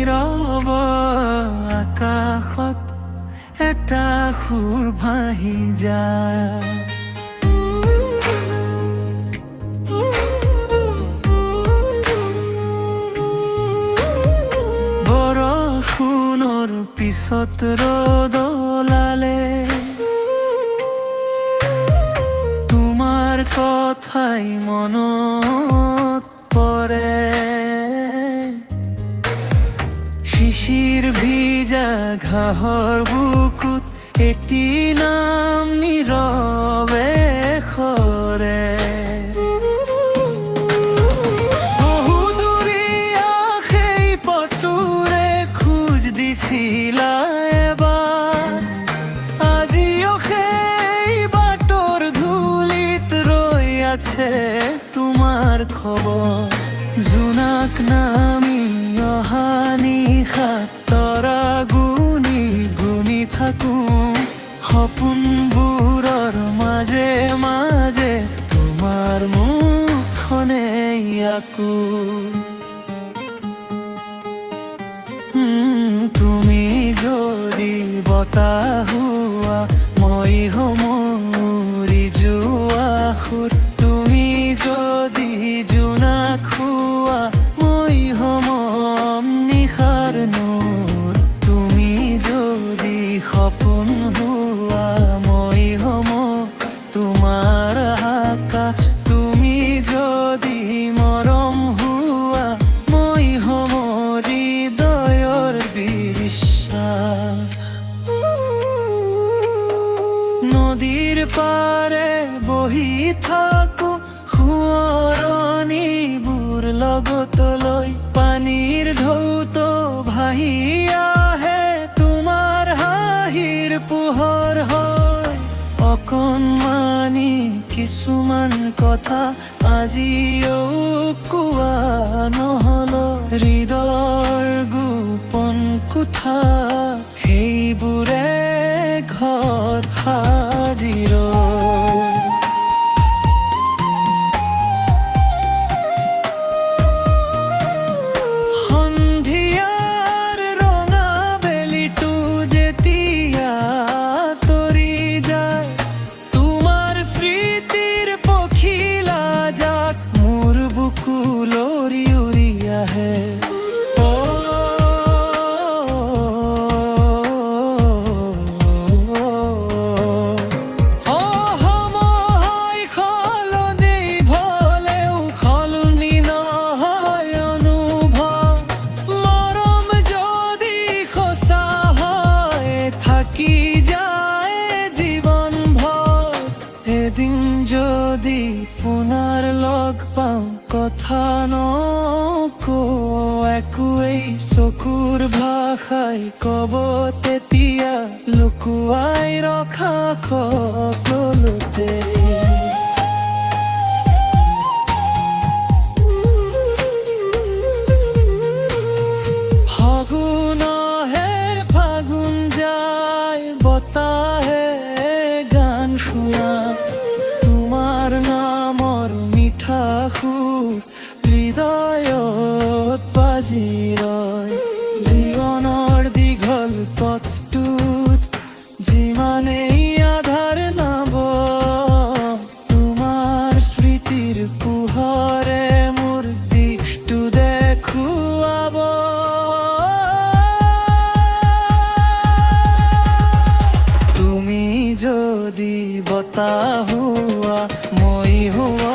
নীৰৱ আকাশত এটা সুৰ ভাহি যায়। বৰষুণৰ পিছত ৰ'দ ওলালে তোমাৰ কথাই মনত পৰে। শিশিৰ ভিজা ঘাঁহৰ বুকুত এটি নাম নীৰৱে সৰে। বহুদূৰীয়া সেই পথটোৰে খোজ দিছিলা এবাৰ, আজিও সেই বাটৰ ধূলিত ৰৈ আছে তোমাৰ খবৰ। জোনাক নামি অহা নিশাত তৰা গুনি গুনি থাকোঁ, সপোনবোৰৰ মাজে মাজে তোমাৰ মুখখনে আকো। তুমি যদি বতাহ হোৱা মই হম উৰি যোৱা সুৰ, তুমি যদি জোনাক হোৱা মই হম নিশাৰ নূৰ, তুমি যদি সপোন হোৱা মই হম তোমাৰ আকাশ, তুমি যদি মৰম হোৱা মই হম হৃদয়ৰ বিশ্বাস। নদীৰ পাৰে বহি থাকো সোঁৱৰণিবোৰ লগত লৈ, পানীৰ ঢৌতো ভাহি আহে তোমাৰ হাঁহিৰ পোহৰ হয়। অকণমানি কিছুমান কথা আজিও কোৱা নহ'ল, হৃদয়ৰ গোপন কোঠা সেইবোৰে ঘৰ সাজিৰ। সন্ধিয়াৰ ৰঙা বেলিটো যেতিয়া তৰি যায়, তোমাৰ স্মৃতিৰ পখিলা জাক মোৰ বুকুলৈ উৰি আহে। এদিন যদি পুনৰ লগ পাওঁ কথা নকওঁ একোৱেই, চকুৰ ভাষাই কব তেতিয়া লুকুৱাই ৰখা সকলোতে। ফাগুনহে ফাগুন যায়, বতাহে গান শুনা, তোমাৰ নামৰ মিঠা সুৰ হৃদয়ত বাজি ৰয়। জীৱনৰ দীঘল পথটোত যিমানেই আধাৰ নাব, তোমাৰ স্মৃতিৰ পোহৰে মোৰ দিশটো দেখুৱাব। তুমি যদি বতাহ হোৱা মই হোৱা